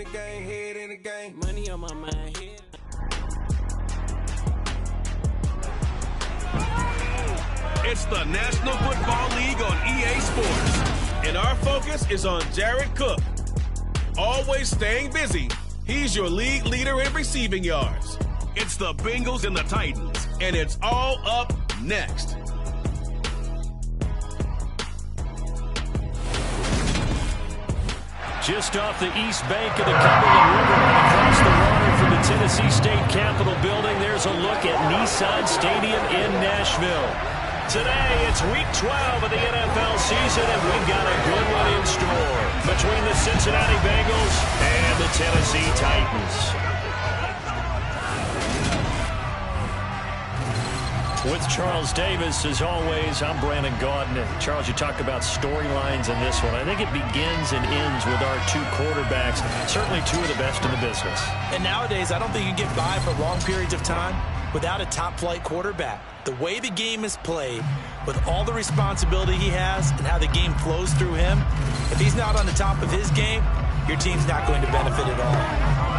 the game, head in the game. Money on my mind. It's the National Football League on EA Sports, and our focus is on Jared Cook. Always staying busy, he's your league leader in receiving yards. It's the Bengals and the Titans, and it's all up next. Just off the east bank of the Cumberland River, across the water from the Tennessee State Capitol building, there's a look at Nissan Stadium in Nashville. Today, it's week 12 of the NFL season, and we've got a good one in store between the Cincinnati Bengals and the Tennessee Titans. With Charles Davis, as always, I'm Brandon Gaudin. And Charles, you talk about storylines in this one. I think it begins and ends with our two quarterbacks, certainly two of the best in the business. And nowadays, I don't think you get by for long periods of time without a top-flight quarterback. The way the game is played, with all the responsibility he has and how the game flows through him, if he's not on the top of his game, your team's not going to benefit at all.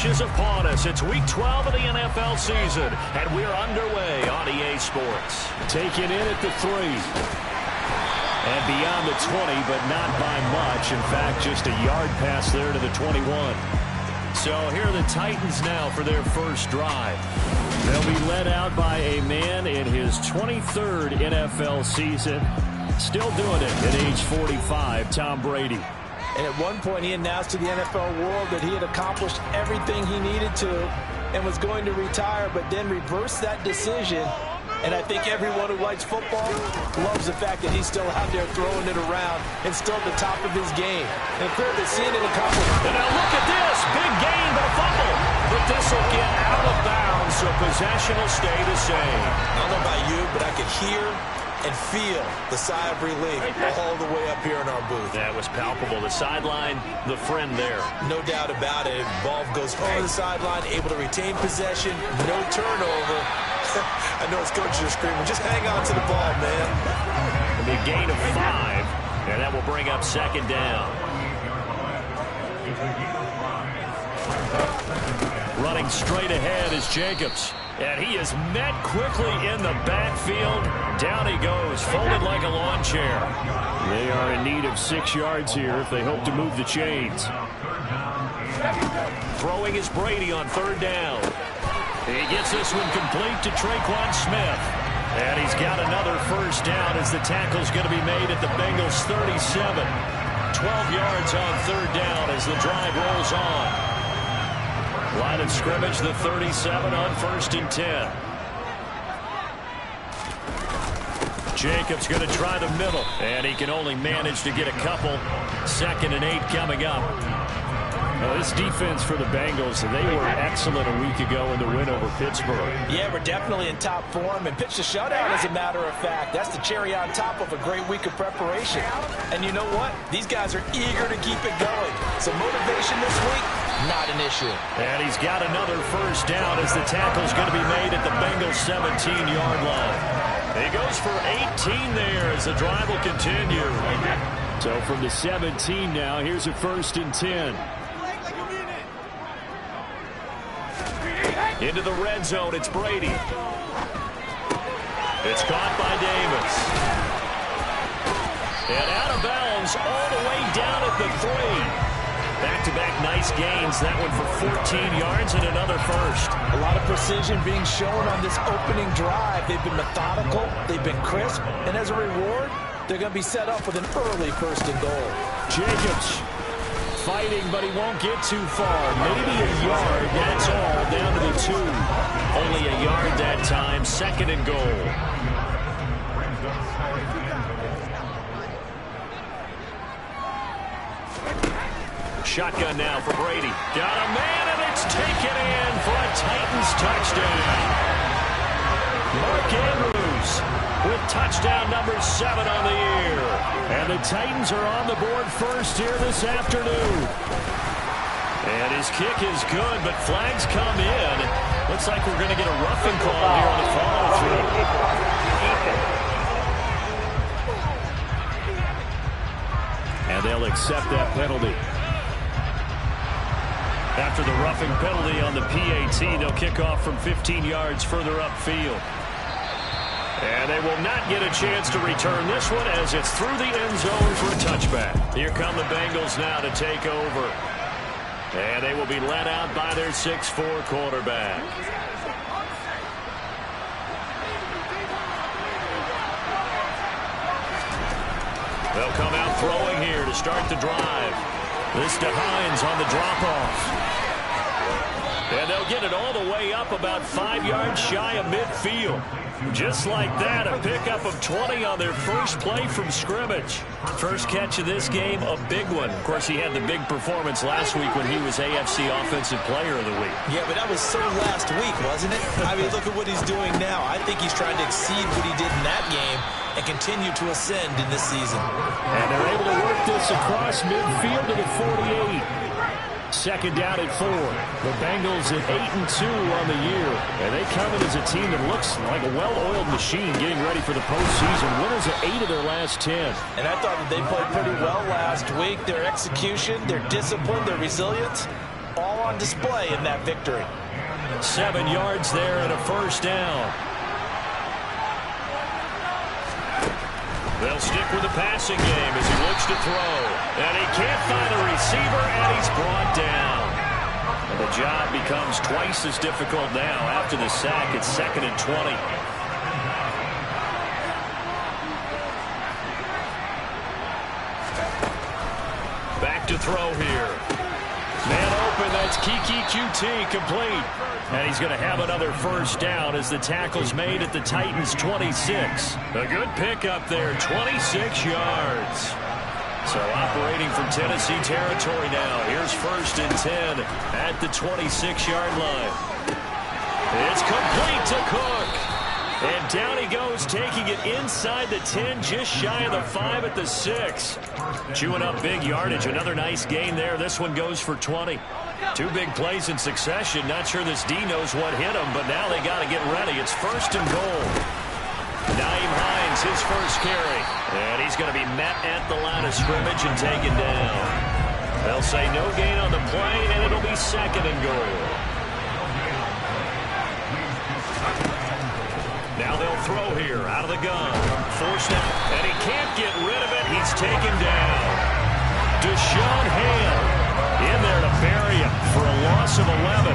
Is upon us. It's week 12 of the NFL season, and we're underway on EA Sports. Taken in at the 3. And beyond the 20, but not by much. In fact, just a yard pass there to the 21. So here are the Titans now for their first drive. They'll be led out by a man in his 23rd NFL season. Still doing it at age 45, Tom Brady. And at one point, he announced to the NFL world that he had accomplished everything he needed to and was going to retire, but then reversed that decision. And I think everyone who likes football loves the fact that he's still out there throwing it around and still at the top of his game. And clearly seeing it accomplished. And now look at this. Big gain, but a fumble. But this will get out of bounds, so possession will stay the same. I don't know about you, but I could hear and feel the sigh of relief all the way up here in our booth. That was palpable. The sideline, the friend there. No doubt about it. Ball goes over the sideline, able to retain possession, no turnover. I know his coaches are screaming, just hang on to the ball, man. And a gain of 5, and that will bring up second down. Running straight ahead is Jacobs. And he is met quickly in the backfield. Down he goes, folded like a lawn chair. They are in need of 6 yards here if they hope to move the chains. Throwing is Brady on third down. He gets this one complete to Traquan Smith. And he's got another first down as the tackle's going to be made at the Bengals 37. 12 yards on third down as the drive rolls on. Line of scrimmage, the 37 on 1st and 10. Jacobs going to try the middle, and he can only manage to get a couple. 2nd and 8 coming up. Now, this defense for the Bengals, they were excellent a week ago in the win over Pittsburgh. Yeah, we're definitely in top form and pitched a shutout, as a matter of fact. That's the cherry on top of a great week of preparation. And you know what? These guys are eager to keep it going. So motivation this week, not an issue. And he's got another first down as the tackle's going to be made at the Bengals 17-yard line. He goes for 18 there as the drive will continue. So from the 17 now, here's a 1st and 10. Into the red zone, it's Brady. It's caught by Davis. And out of bounds all the way down at the 3. Back-to-back nice gains. That one for 14 yards and another first. A lot of precision being shown on this opening drive. They've been methodical. They've been crisp. And as a reward, they're going to be set up with an early 1st and goal. Jacobs fighting, but he won't get too far. Maybe a yard. That's all. Down to the 2. Only a yard that time. 2nd and goal. Shotgun now for Brady. Got a man, and it's taken in for a tight touchdown. Mark Andrews with touchdown number 7 on the year. And the Titans are on the board first here this afternoon. And his kick is good, but flags come in. Looks like we're going to get a roughing call here on the follow-through. And they'll accept that penalty. After the roughing penalty on the PAT, they'll kick off from 15 yards further upfield. And they will not get a chance to return this one as it's through the end zone for a touchback. Here come the Bengals now to take over. And they will be led out by their 6'4" quarterback. They'll come out throwing here to start the drive. This to Hines on the drop-off. And they'll get it all the way up about 5 yards shy of midfield. Just like that, a pickup of 20 on their first play from scrimmage. First catch of this game, a big one. Of course, he had the big performance last week when he was AFC Offensive Player of the Week. Yeah, but that was so last week, wasn't it? I mean, look at what he's doing now. I think he's trying to exceed what he did in that game and continue to ascend in this season. And they're able to work this across midfield to the 48. Second down at 4. The Bengals at 8-2 on the year. And they come in as a team that looks like a well-oiled machine getting ready for the postseason. Winners of 8 of their last 10. And I thought that they played pretty well last week. Their execution, their discipline, their resilience, all on display in that victory. 7 yards there and a first down. They'll stick with the passing game as he looks to throw. And he can't find a receiver, and he's brought down. And the job becomes twice as difficult now after the sack. It's 2nd and 20. Back to throw here. Man open, that's Kiki QT complete. And he's going to have another first down as the tackle's made at the Titans' 26. A good pickup there, 26 yards. So operating from Tennessee territory now. Here's 1st and 10 at the 26-yard line. It's complete to Cook. And down he goes, taking it inside the 10, just shy of the 5 at the 6. Chewing up big yardage. Another nice gain there. This one goes for 20. 2 big plays in succession. Not sure this D knows what hit him, but now they got to get ready. It's 1st and goal. Nyheim Hines, his first carry. And he's going to be met at the line of scrimmage and taken down. They'll say no gain on the play, and it'll be 2nd and goal. Now they'll throw here out of the gun. Forced out, and he can't get rid of it. He's taken down. Deshaun Hale in there to bury him for a loss of 11.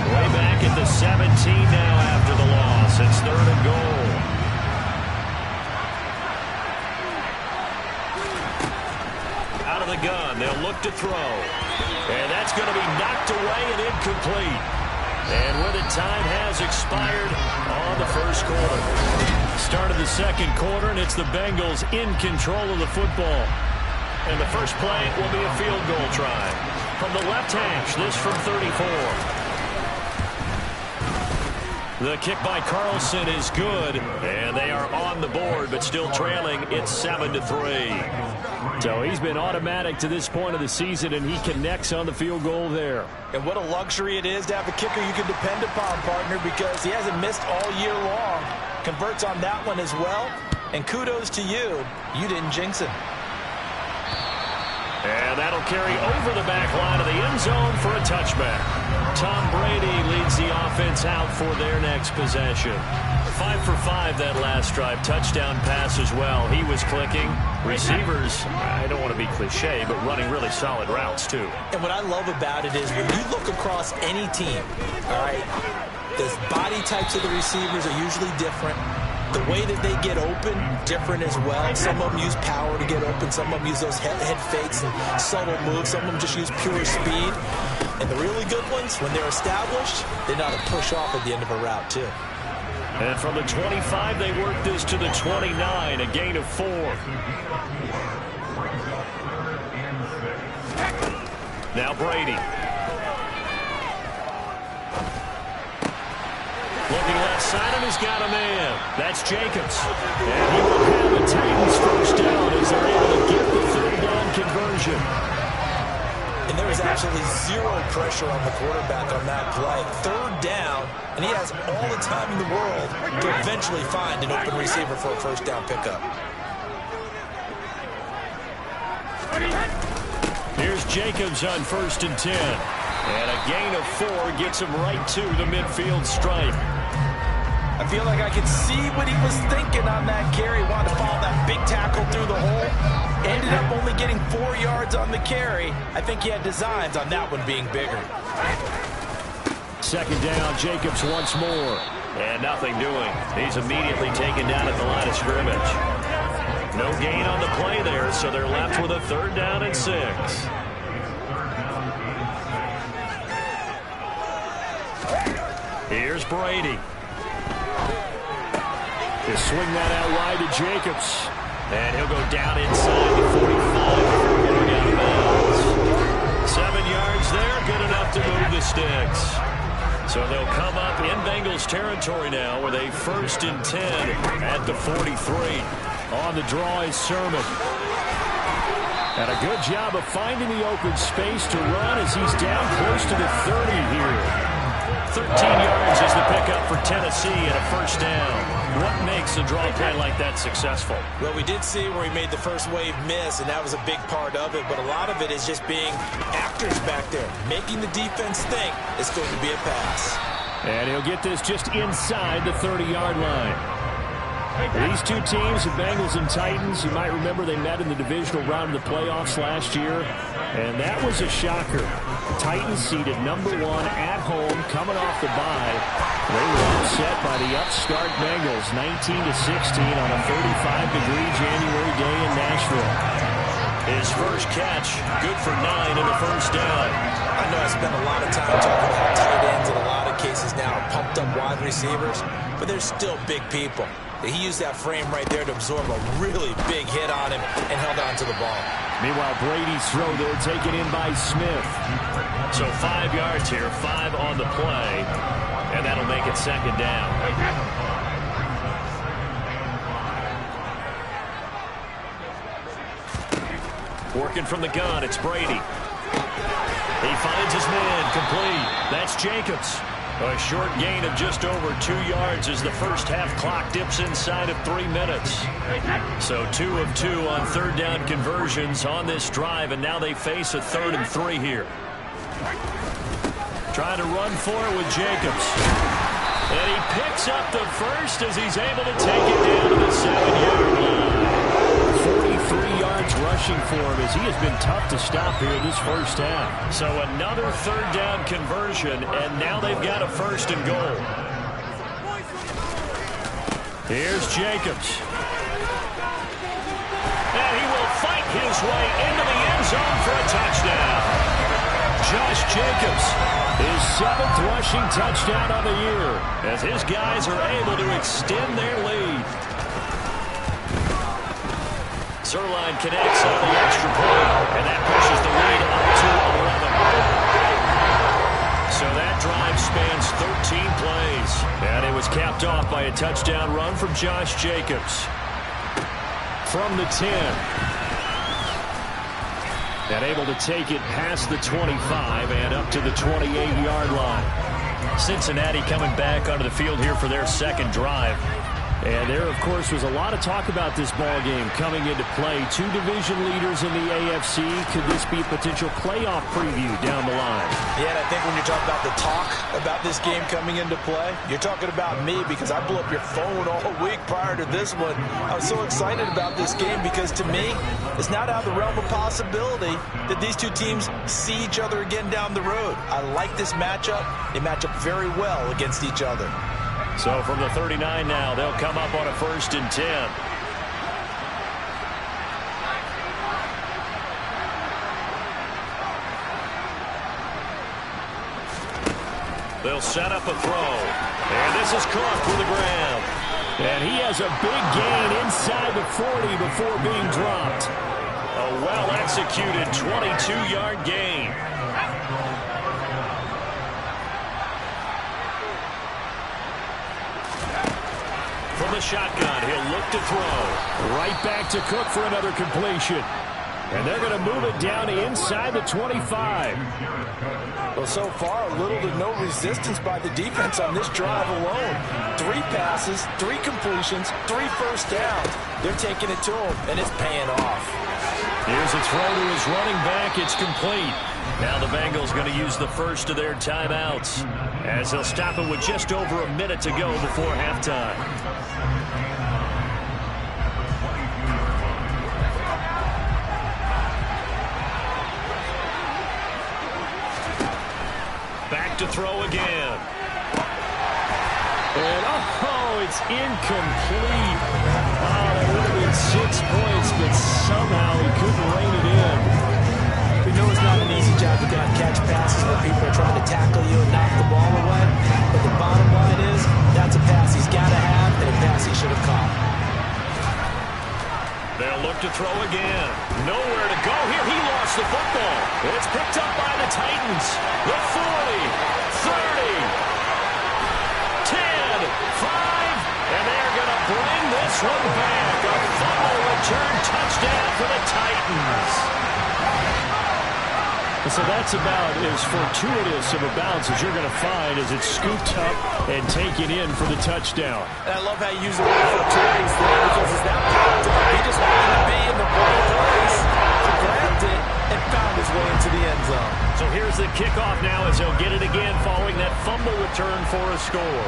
Way back at the 17 now after the loss. It's 3rd and goal. Out of the gun, they'll look to throw. And that's going to be knocked away and incomplete. And with it, time has expired on the first quarter. Start of the second quarter, and it's the Bengals in control of the football. And the first play will be a field goal try. From the left hash, this from 34. The kick by Carlson is good, and they are on the board, but still trailing. It's 7-3. So he's been automatic to this point of the season, and he connects on the field goal there. And what a luxury it is to have a kicker you can depend upon, partner, because he hasn't missed all year long. Converts on that one as well, and kudos to you. You didn't jinx it. And that'll carry over the back line of the end zone for a touchback. Tom Brady leads the offense out for their next possession. 5 for 5 that last drive. Touchdown pass as well. He was clicking. Receivers, I don't want to be cliche, but running really solid routes too. And what I love about it is when you look across any team, all right, the body types of the receivers are usually different. The way that they get open, different as well. Some of them use power to get open. Some of them use those head fakes and subtle moves. Some of them just use pure speed. And the really good ones, when they're established, they know how to push off at the end of a route, too. And from the 25, they work this to the 29, a gain of 4. Now Brady. Looking left side, and he's got a man. That's Jacobs. And he will have the Titans first down as they're able to get the third down conversion. And there was absolutely zero pressure on the quarterback on that play. Third down, and he has all the time in the world to eventually find an open receiver for a first down pickup. Here's Jacobs on 1st and 10. And a gain of 4 gets him right to the midfield stripe. I feel like I could see what he was thinking on that carry. Wanted to follow that big tackle through the hole. Ended up only getting 4 yards on the carry. I think he had designs on that one being bigger. Second down, Jacobs once more. And nothing doing. He's immediately taken down at the line of scrimmage. No gain on the play there, so they're left with a 3rd down and 6. Here's Brady. He'll swing that out wide to Jacobs. And he'll go down inside the 45 before going out of bounds. 7 yards there, good enough to move the sticks. So they'll come up in Bengals territory now with a 1st and 10 at the 43. On the draw is Sermon. And a good job of finding the open space to run as he's down close to the 30 here. 13 yards is the pickup for Tennessee and a first down. What makes a draw play like that successful? Well, we did see where he made the first wave miss, and that was a big part of it. But a lot of it is just being actors back there, making the defense think it's going to be a pass. And he'll get this just inside the 30-yard line. These two teams, the Bengals and Titans, you might remember they met in the divisional round of the playoffs last year, and that was a shocker. Titans seeded number 1 at home, coming off the bye. They were upset by the upstart Bengals, 19-16 on a 35-degree January day in Nashville. His first catch, good for 9 and a first down. I know I spent a lot of time talking about tight ends in a lot of cases now, pumped up wide receivers, but they're still big people. He used that frame right there to absorb a really big hit on him and held on to the ball. Meanwhile, Brady's throw there taken in by Smith. So 5 yards here, 5 on the play, and that'll make it 2nd down. Working from the gun, it's Brady. He finds his man, complete. That's Jacobs. A short gain of just over 2 yards as the first half clock dips inside of 3 minutes. So 2 of 2 on 3rd down conversions on this drive, and now they face a 3rd and 3 here. Trying to run for it with Jacobs. And he picks up the first as he's able to take it down to the 7-yard line. 43 yards rushing for him as he has been tough to stop here this first half. So another 3rd down conversion, and now they've got a 1st and goal. Here's Jacobs. And he will fight his way into the end zone for a touchdown. Josh Jacobs, his 7th rushing touchdown of the year, as his guys are able to extend their lead. Zerline connects on the extra point, and that pushes the lead up to 11. So that drive spans 13 plays, and it was capped off by a touchdown run from Josh Jacobs. From the 10. And able to take it past the 25 and up to the 28-yard line. Cincinnati coming back onto the field here for their 2nd drive. And there, of course, was a lot of talk about this ball game coming into play. 2 division leaders in the AFC. Could this be a potential playoff preview down the line? Yeah, and I think when you're talking about the talk about this game coming into play, you're talking about me because I blew up your phone all week prior to this one. I was so excited about this game because, to me, it's not out of the realm of possibility that these two teams see each other again down the road. I like this matchup. They match up very well against each other. So from the 39 now, they'll come up on a 1st and 10. They'll set up a throw. And this is Cook with the grab. And he has a big gain inside the 40 before being dropped. A well-executed 22-yard gain. From the shotgun, he'll look to throw. Right back to Cook for another completion. And they're going to move it down inside the 25. Well, so far, little to no resistance by the defense on this drive alone. 3 passes, 3 completions, 3 first downs. They're taking it to him, and it's paying off. Here's a throw to his running back. It's complete. Now the Bengals going to use the first of their timeouts as they'll stop it with just over a minute to go before halftime. Back to throw again. And, it's incomplete. Oh, that would have been 6 points, but somehow he couldn't rein it in. We know it's not an easy job to catch passes when people are trying to tackle you and knock the ball away. But the bottom line is, that's a pass he's got to have and a pass he should have caught. They'll look to throw again. Nowhere to go here. He lost the football. It's picked up by the Titans. The 40, 30, 10, 5, and they're going to bring this one back. A fumble return touchdown for the Titans. So that's about as fortuitous of a bounce as you're going to find as it's scooped up and taken in for the touchdown. And I love how you use the word fortuitous there because it's that popped up. He just happened to be in the right place, grabbed it, and found his way into the end zone. So here's the kickoff now as he'll get it again following that fumble return for a score.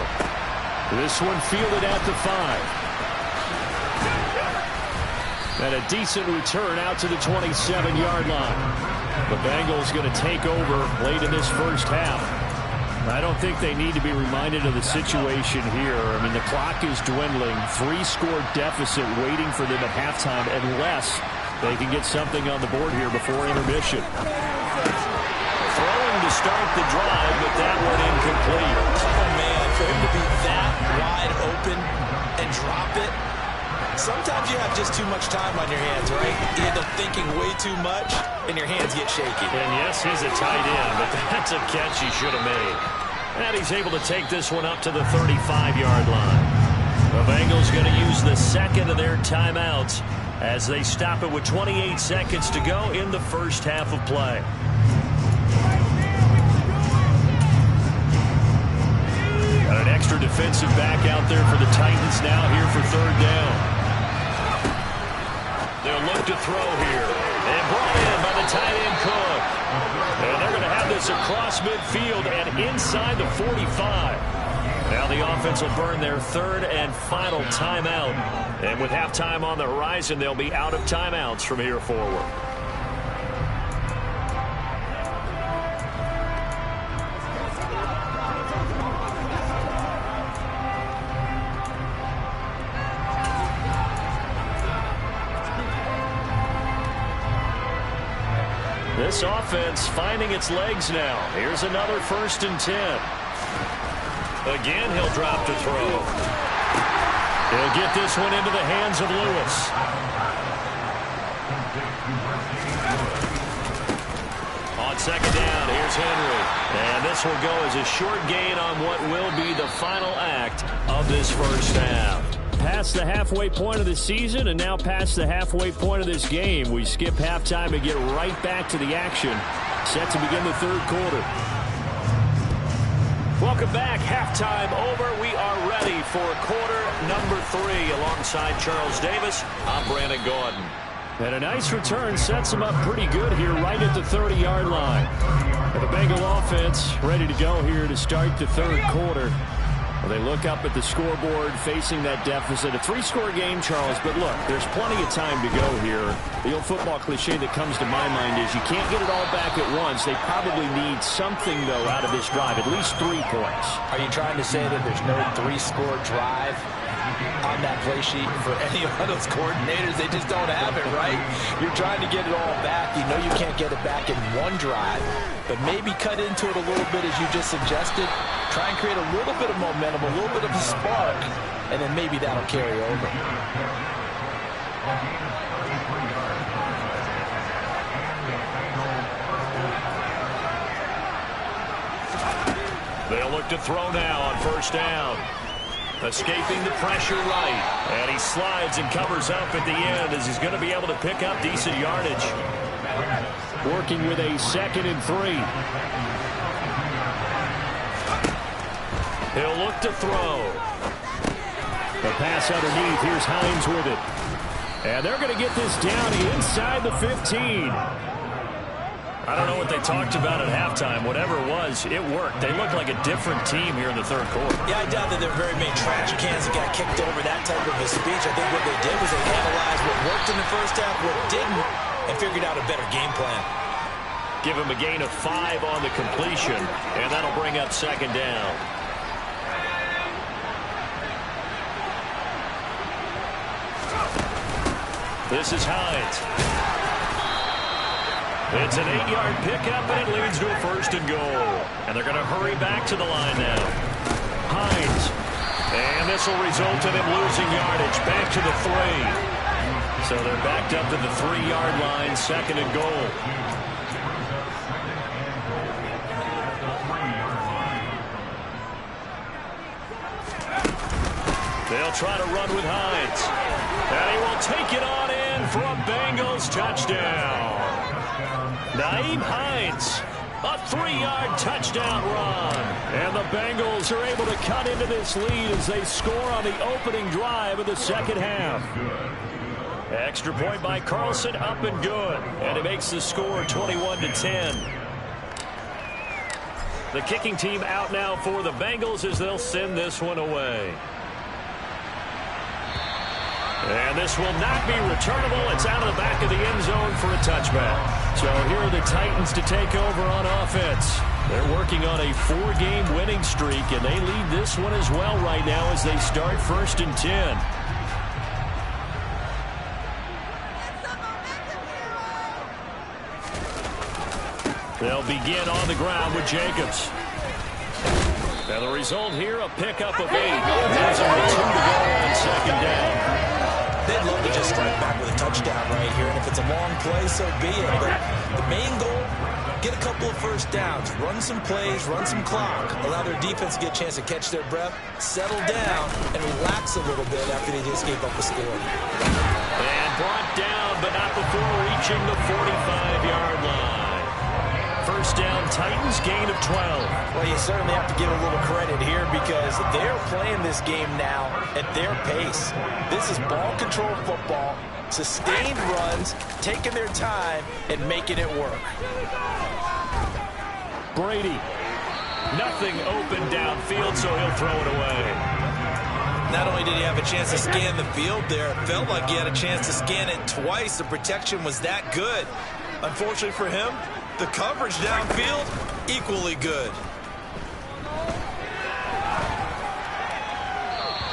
This one fielded at the 5. And a decent return out to the 27-yard line. The Bengals going to take over late in this first half. I don't think they need to be reminded of the situation here. I mean, the clock is dwindling. 3-score deficit waiting for them at halftime unless they can get something on the board here before intermission. Throwing to start the drive, but that one incomplete. Oh, man, for him to be that wide open and drop it. Sometimes you have just too much time on your hands, right? You end up thinking way too much, and your hands get shaky. And yes, he's a tight end, but that's a catch he should have made. And he's able to take this one up to the 35-yard line. The Bengals going to use the second of their timeouts as they stop it with 28 seconds to go in the first half of play. Got an extra defensive back out there for the Titans now here for third down. They'll look to throw here. And brought in by the tight end Cook. And they're going to have this across midfield and inside the 45. Now the offense will burn their third and final timeout. And with halftime on the horizon, they'll be out of timeouts from here forward. This offense finding its legs now. Here's another 1st and 10. Again, he'll drop to throw. He'll get this one into the hands of Lewis. On second down, here's Henry. And this will go as a short gain on what will be the final act of this first half. Past the halfway point of the season and now past the halfway point of this game. We skip halftime and get right back to the action. Set to begin the third quarter. Welcome back. Halftime over. We are ready for quarter number 3 alongside Charles Davis. I'm Brandon Gordon. And a nice return sets them up pretty good here right at the 30-yard line. And the Bengal offense ready to go here to start the third quarter. Well, they look up at the scoreboard facing that deficit. A 3-score game, Charles, but look, there's plenty of time to go here. The old football cliche that comes to my mind is you can't get it all back at once. They probably need something, though, out of this drive, at least 3 points. Are you trying to say that there's no 3-score drive on that play sheet for any of those coordinators? They just don't have it, right? You're trying to get it all back. You know you can't get it back in one drive, but maybe cut into it a little bit as you just suggested. Try and create a little bit of momentum, a little bit of a spark, and then maybe that'll carry over. They'll look to throw now on first down. Escaping the pressure right. And he slides and covers up at the end as he's going to be able to pick up decent yardage. Working with a 2nd and 3. He'll look to throw. The pass underneath. Here's Hines with it. And they're going to get this down inside the 15. I don't know what they talked about at halftime. Whatever it was, it worked. They look like a different team here in the 3rd quarter. Yeah, I doubt that they're very many trash cans that got kicked over, that type of a speech. I think what they did was they analyzed what worked in the first half, what didn't, and figured out a better game plan. Give him a gain of 5 on the completion, and that'll bring up 2nd down. This is Hines. It's an 8-yard pickup, and it leads to a 1st and goal. And they're going to hurry back to the line now. Hines. And this will result in him losing yardage. Back to the 3. So they're backed up to the 3-yard line, 2nd and goal. They'll try to run with Hines. And he will take it on in for a Bengals touchdown. Nyheim Hines, a 3-yard touchdown run. And the Bengals are able to cut into this lead as they score on the opening drive of the 2nd half. Extra point by Carlson, up and good. And it makes the score 21-10. The kicking team out now for the Bengals as they'll send this one away. And this will not be returnable. It's out of the back of the end zone for a touchback. So here are the Titans to take over on offense. They're working on a 4-game winning streak, and they lead this one as well right now as they start 1st and 10. They'll begin on the ground with Jacobs. And the result here, a pickup of 8. There's only 2 to go on 2nd down. They'd love to just strike back with a touchdown right here, and if it's a long play, so be it. But the main goal, get a couple of 1st downs, run some plays, run some clock, allow their defense to get a chance to catch their breath, settle down, and relax a little bit after they just gave up a score. And brought down, but not before reaching the 45-yard line. 1st down, Titans, gain of 12. Well, you certainly have to give a little credit here because they're playing this game now at their pace. This is ball control football, sustained runs, taking their time, and making it work. Brady, nothing open downfield, so he'll throw it away. Not only did he have a chance to scan the field there, it felt like he had a chance to scan it twice. The protection was that good. Unfortunately for him, the coverage downfield, equally good.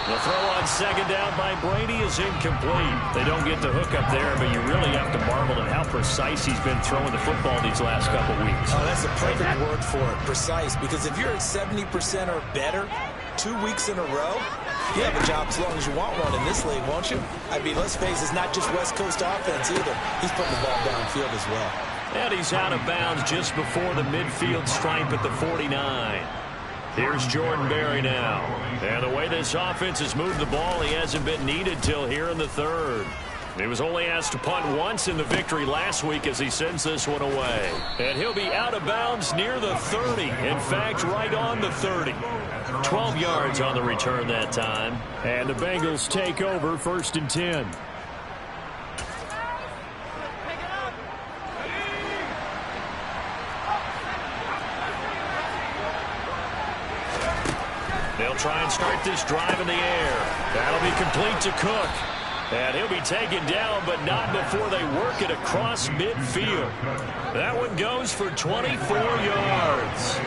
The throw on 2nd down by Brady is incomplete. They don't get the hook up there, but you really have to marvel at how precise he's been throwing the football these last couple weeks. Oh, that's a perfect word for it, precise, because if you're at 70% or better 2 weeks in a row, you have a job as long as you want one in this league, won't you? I mean, let's face it, it's not just West Coast offense either. He's putting the ball downfield as well. And he's out of bounds just before the midfield stripe at the 49. Here's Jordan Berry now. And the way this offense has moved the ball, he hasn't been needed till here in the 3rd. He was only asked to punt once in the victory last week as he sends this one away. And he'll be out of bounds near the 30. In fact, right on the 30. 12 yards on the return that time. And the Bengals take over 1st and 10. They'll try and start this drive in the air. That'll be complete to Cook. And he'll be taken down, but not before they work it across midfield. That one goes for 24 yards.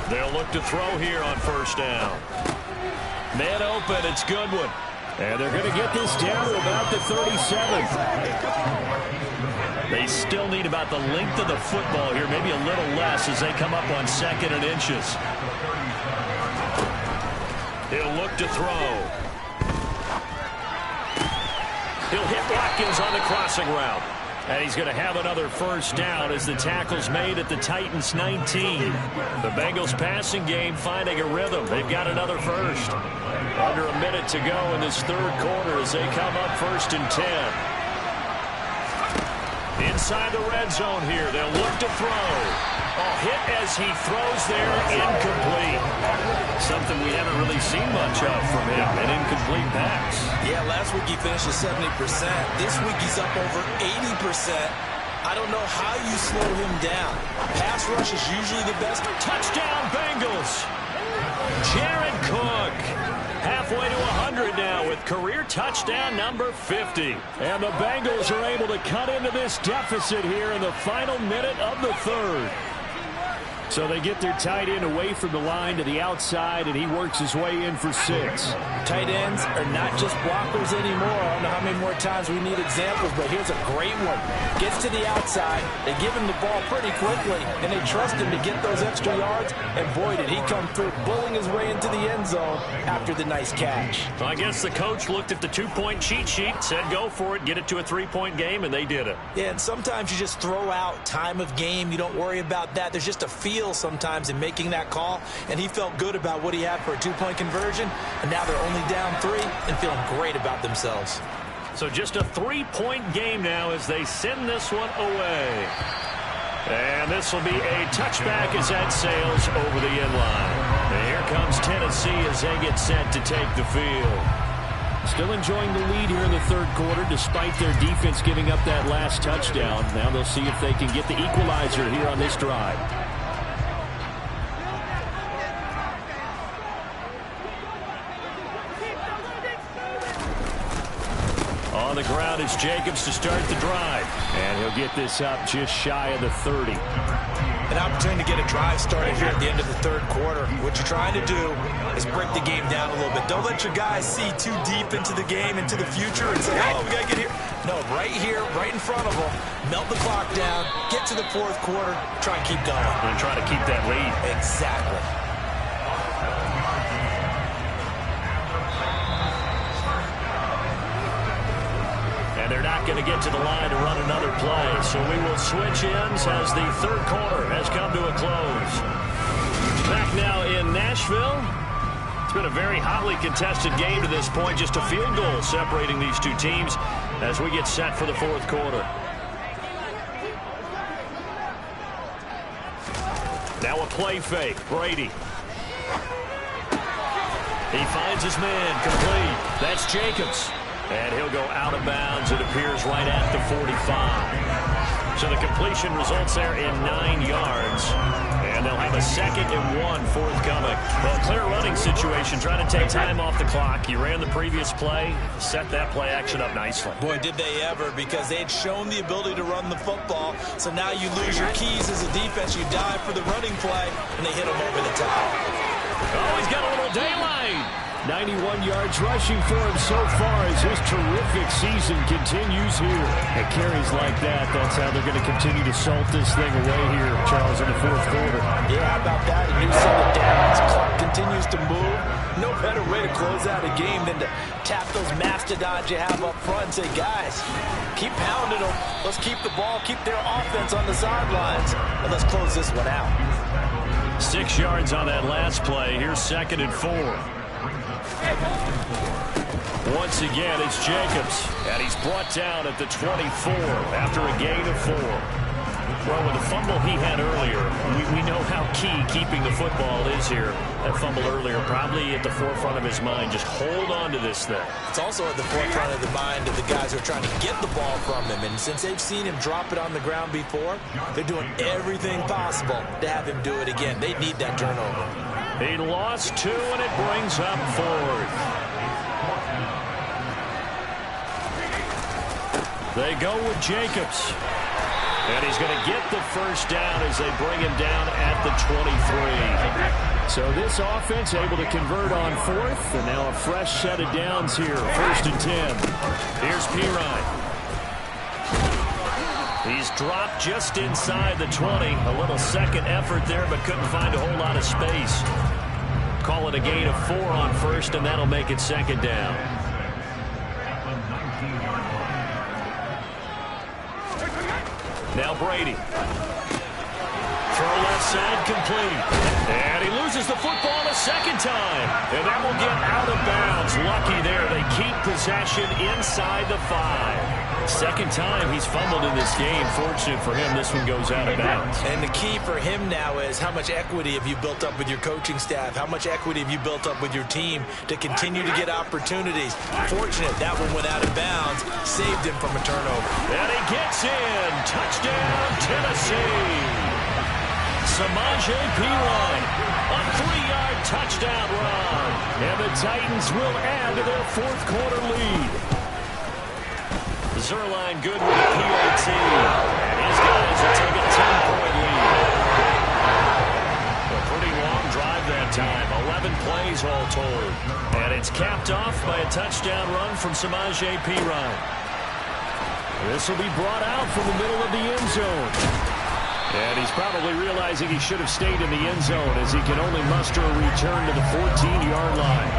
They'll look to throw here on 1st down. Man open, it's Goodwin. And they're going to get this down to about the 37. They still need about the length of the football here, maybe a little less as they come up on 2nd and inches. He'll look to throw. He'll hit Watkins on the crossing route. And he's going to have another first down as the tackle's made at the Titans 19. The Bengals passing game finding a rhythm. They've got another first. Under a minute to go in this third quarter as they come up 1st and 10. Inside the red zone here. They'll look to throw. Hit as he throws there, incomplete. Something we haven't really seen much of from him, an incomplete pass. Yeah, last week he finished at 70%. This week he's up over 80%. I don't know how you slow him down. Pass rush is usually the best. Touchdown, Bengals. Jared Cook. Halfway to 100 now with career touchdown number 50. And the Bengals are able to cut into this deficit here in the final minute of the third. So they get their tight end away from the line to the outside, and he works his way in for 6. Tight ends are not just blockers anymore. I don't know how many more times we need examples, but here's a great one. Gets to the outside, they give him the ball pretty quickly, and they trust him to get those extra yards, and boy, did he come through, bulling his way into the end zone after the nice catch. Well, I guess the coach looked at the 2-point cheat sheet, said go for it, get it to a 3-point game, and they did it. Yeah, and sometimes you just throw out time of game. You don't worry about that. There's just a feel sometimes in making that call, and he felt good about what he had for a 2-point conversion, and now they're only down 3 and feeling great about themselves. So just a 3-point game now as they send this one away. And this will be a touchback as that sails over the end line. And here comes Tennessee as they get set to take the field. Still enjoying the lead here in the third quarter despite their defense giving up that last touchdown. Now they'll see if they can get the equalizer here on this drive. On the ground is Jacobs to start the drive. And he'll get this up just shy of the 30. An opportunity to get a drive started here at the end of the third quarter. What you're trying to do is break the game down a little bit. Don't let your guys see too deep into the game, into the future, and say, oh, we got to get here. No, right here, right in front of them, melt the clock down, get to the fourth quarter, try and keep going. And try to keep that lead. Exactly. And they're not going to get to the line to run another play. So we will switch ends as the third quarter has come to a close. Back now in Nashville. It's been a very hotly contested game to this point. Just a field goal separating these two teams as we get set for the fourth quarter. Now a play fake. Brady. He finds his man complete. That's Jacobs. And he'll go out of bounds, it appears, right at the 45. So the completion results there in 9 yards. And they'll have a 2nd and 1 forthcoming. Well, clear running situation, trying to take time off the clock. You ran the previous play, set that play action up nicely. Boy, did they ever, because they had shown the ability to run the football. So now you lose your keys as a defense. You dive for the running play, and they hit him over the top. Oh, he's got a little daylight. 91 yards rushing for him so far as his terrific season continues here. And carries like that, that's how they're going to continue to salt this thing away here, Charles, in the fourth quarter. Yeah, how about that? A new set of downs. Clock continues to move. No better way to close out a game than to tap those mastodons you have up front and say, guys, keep pounding them. Let's keep the ball, keep their offense on the sidelines, and let's close this one out. 6 yards on that last play. Here's 2nd and 4. Once again, it's Jacobs, and he's brought down at the 24 after a gain of 4. Well, with the fumble he had earlier, we know how key keeping the football is here. That fumble earlier probably at the forefront of his mind. Just hold on to this thing. It's also at the forefront of the mind of the guys who are trying to get the ball from him. And since they've seen him drop it on the ground before, they're doing everything possible to have him do it again. They need that turnover. He lost 2, and it brings up 4th. They go with Jacobs. And he's going to get the first down as they bring him down at the 23. So this offense able to convert on 4th, and now a fresh set of downs here, 1st and 10. Here's Pirine. He's dropped just inside the 20. A little second effort there, but couldn't find a whole lot of space. Call it a gain of 4 on 1st, and that'll make it 2nd down. Now Brady. Throw left side complete. And he loses the football a second time. And that will get out of bounds. Lucky there. They keep possession inside the 5. Second time he's fumbled in this game. Fortunate for him, this one goes out of bounds. And the key for him now is how much equity have you built up with your coaching staff? How much equity have you built up with your team to continue to get opportunities? Fortunate that one went out of bounds. Saved him from a turnover. And he gets in. Touchdown, Tennessee. Samaje Perine, a 3-yard touchdown run. And the Titans will add to their fourth quarter lead. Zerline good with the PAT. And his guys will take a 10-point lead. A pretty long drive that time. 11 plays all told. And it's capped off by a touchdown run from Samaje Perine. This will be brought out from the middle of the end zone. And he's probably realizing he should have stayed in the end zone as he can only muster a return to the 14-yard line.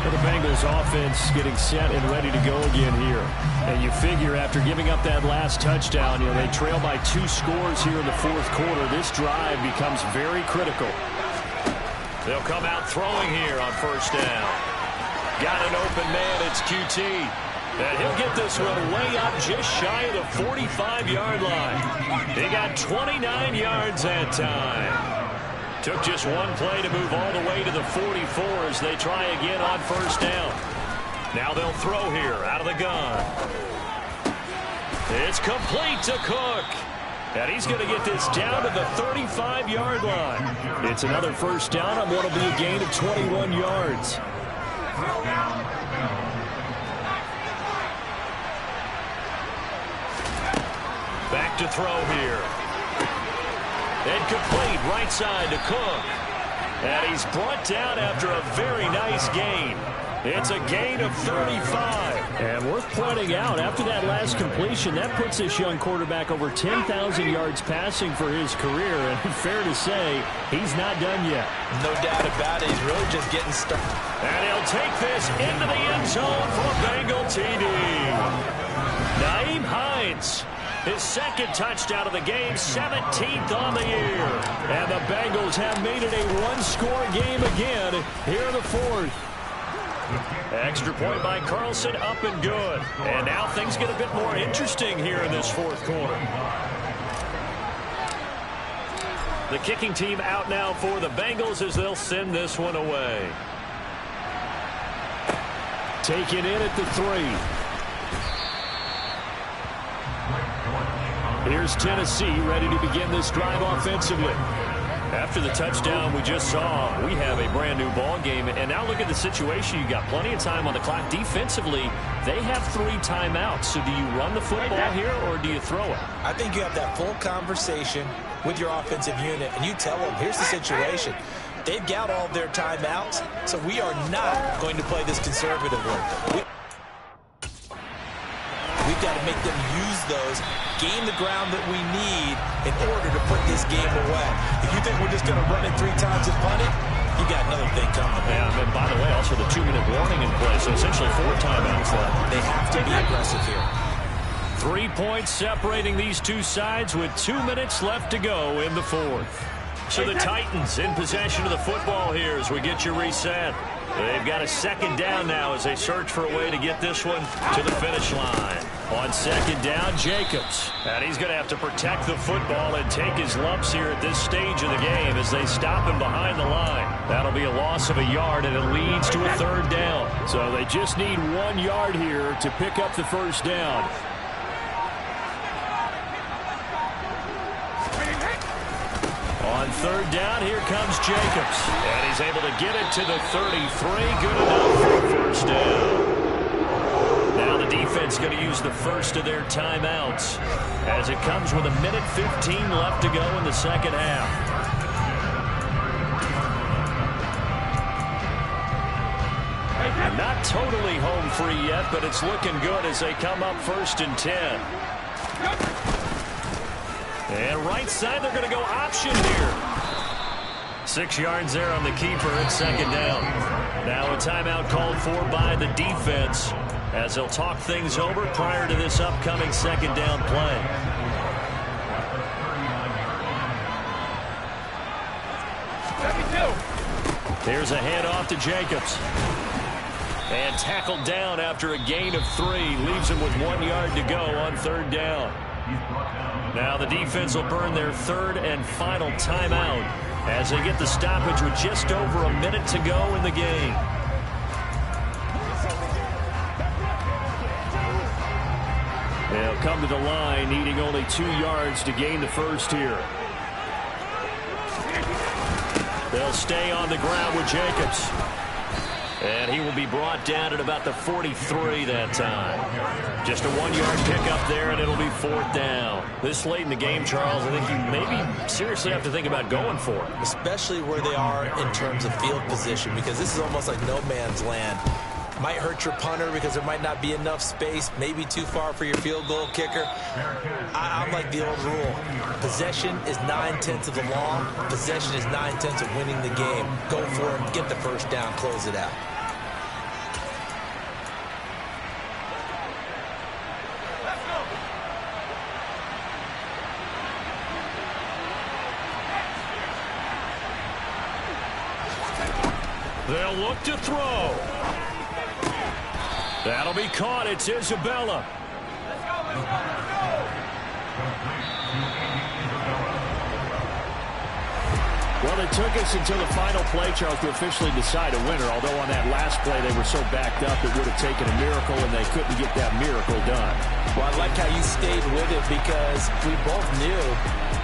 For the Bengals offense getting set and ready to go again here. And you figure after giving up that last touchdown, they trail by 2 scores here in the fourth quarter. This drive becomes very critical. They'll come out throwing here on first down. Got an open man, it's QT. And he'll get this one way up just shy of the 45-yard line. He got 29 yards that time. Took just one play to move all the way to the 44 as they try again on first down. Now they'll throw here out of the gun. It's complete to Cook. And he's going to get this down to the 35-yard line. It's another first down on what will be a gain of 21 yards. Back to throw here. And complete right side to Cook. And he's brought down after a very nice gain. It's a gain of 35. And worth pointing out, after that last completion, that puts this young quarterback over 10,000 yards passing for his career. And fair to say, he's not done yet. No doubt about it. He's really just getting started. And he'll take this into the end zone for a Bengal TD. Nyheim Hines. His second touchdown of the game, 17th on the year. And the Bengals have made it a one-score game again here in the fourth. Extra point by Carlson, up and good. And now things get a bit more interesting here in this fourth quarter. The kicking team out now for the Bengals as they'll send this one away. Taken in at the 3. Here's Tennessee ready to begin this drive offensively. After the touchdown we just saw, we have a brand new ball game. And now look at the situation. You got plenty of time on the clock. Defensively, they have 3 timeouts. So do you run the football here or do you throw it? I think you have that full conversation with your offensive unit, and you tell them, here's the situation. They've got all their timeouts, so we are not going to play this conservatively. We've got to make them use those, gain the ground that we need in order to put this game away. If you think we're just going to run it 3 times and punt it, you got another thing coming. Yeah, and by the way, also the 2-minute warning in play, so essentially 4 timeouts left. They have to be aggressive here. 3 points separating these two sides with 2 minutes left to go in the fourth. So the Titans in possession of the football here as we get you reset. They've got a second down now as they search for a way to get this one to the finish line. On second down, Jacobs. And he's going to have to protect the football and take his lumps here at this stage of the game as they stop him behind the line. That'll be a loss of a yard, and it leads to a third down. So they just need 1 yard here to pick up the first down. On third down, here comes Jacobs. And he's able to get it to the 33. Good enough for a first down. Now the defense going to use the first of their timeouts as it comes with 1:15 left to go in the second half. Not totally home free yet, but it's looking good as they come up 1st and 10. And right side, they're going to go option here. 6 yards there on the keeper at second down. Now a timeout called for by the defense as they'll talk things over prior to this upcoming second down play. Here's a handoff to Jacobs. And tackled down after a gain of 3. Leaves him with 1 yard to go on 3rd down. Now the defense will burn their 3rd and final timeout as they get the stoppage with just over a minute to go in the game. They'll come to the line needing only 2 yards to gain the first here. They'll stay on the ground with Jacobs. And he will be brought down at about the 43 that time. Just a 1-yard pickup there, and it'll be 4th down. This late in the game, Charles, I think you maybe seriously have to think about going for it. Especially where they are in terms of field position, because this is almost like no man's land. Might hurt your punter because there might not be enough space, maybe too far for your field goal kicker. I'm like the old rule. Possession is 9/10 of the law. Possession is 9/10 of winning the game. Go for it, get the first down, close it out. They'll look to throw. That'll be caught. It's Isabella. Well, it took us until the final play, Charles, to officially decide a winner. Although on that last play they were so backed up it would have taken a miracle, and they couldn't get that miracle done. Well, I like how you stayed with it because we both knew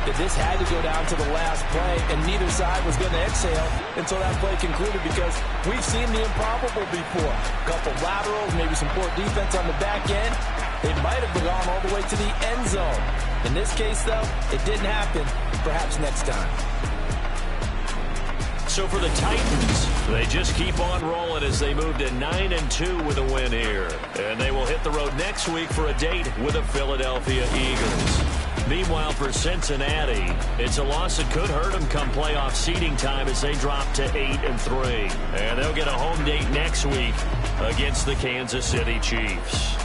that this had to go down to the last play, and neither side was going to exhale until that play concluded, because we've seen the improbable before. A couple laterals, maybe some poor defense on the back end. They might have gone all the way to the end zone. In this case, though, it didn't happen. Perhaps next time. So for the Titans, they just keep on rolling as they move to 9-2 with a win here. And they will hit the road next week for a date with the Philadelphia Eagles. Meanwhile, for Cincinnati, it's a loss that could hurt them come playoff seeding time as they drop to 8-3. And they'll get a home date next week against the Kansas City Chiefs.